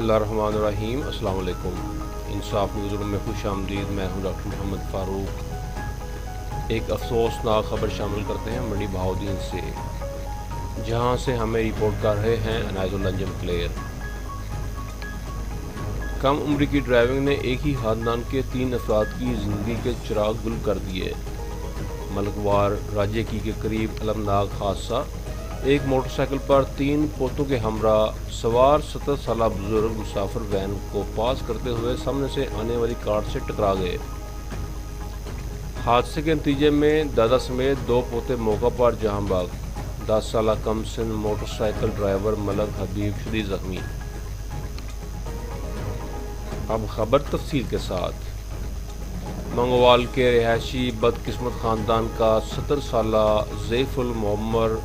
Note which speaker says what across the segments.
Speaker 1: اللہ الرحمن الرحیم۔ السلام علیکم۔ انصاف نیوز روم میں خوش آمدید۔ میں ہوں ڈاکٹر محمد فاروق۔ ایک افسوسناک خبر شامل کرتے ہیں منڈی بہاؤدین سے، جہاں سے ہمیں رپورٹ کر رہے ہیں عنایت اللہ انجم کلیر۔ کم عمری کی ڈرائیونگ نے ایک ہی خاندان کے 3 افراد کی زندگی کے چراغ گل کر دیے۔ ملکوار راجے کی کے قریب المناک حادثہ۔ ایک موٹر سائیکل پر 3 پوتوں کے ہمراہ سوار 70 سالہ بزرگ مسافر وین کو پاس کرتے ہوئے سامنے سے آنے والی کار سے ٹکرا گئے۔ حادثے کے نتیجے میں دادا سمیت 2 پوتے موقع پر جاں بحق۔ 10 سالہ کم سن موٹر سائیکل ڈرائیور ملک حبیب شدید زخمی۔ اب خبر تفصیل کے ساتھ۔ منگوال کے رہائشی بدقسمت خاندان کا 70 سالہ ضعیف العمر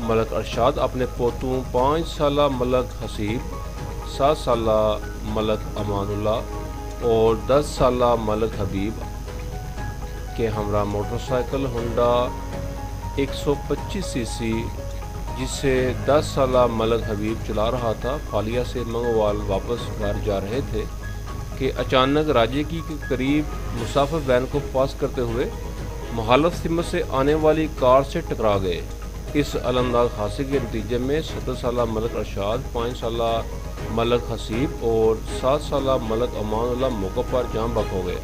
Speaker 1: ملک ارشاد اپنے پوتوں 5 سالہ ملک حسیب، 7 سالہ ملک امان اللہ اور 10 سالہ ملک حبیب کے ہمراہ موٹر سائیکل ہونڈا 125 سی سی جسے 10 سالہ ملک حبیب چلا رہا تھا، فالیہ سے منگوال واپس گھر جا رہے تھے کہ اچانک راجے کی کے قریب مسافر وین کو پاس کرتے ہوئے مخالف سمت سے آنے والی کار سے ٹکرا گئے۔ اس المناک حادثے کے نتیجے میں 70 سالہ ملک ارشاد، 5 سالہ ملک حسیب اور 7 سالہ ملک امان اللہ موقع پر جاں بحق ہو گئے،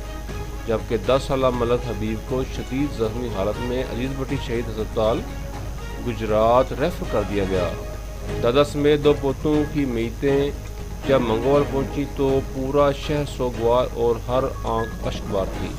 Speaker 1: جبکہ 10 سالہ ملک حبیب کو شدید زخمی حالت میں عزیز بٹی شہید ہسپتال گجرات ریفر کر دیا گیا۔ دادا سمیت 2 پوتوں کی میتیں جب منگوال پہنچی تو پورا شہر سوگوار اور ہر آنکھ اشک بار تھی۔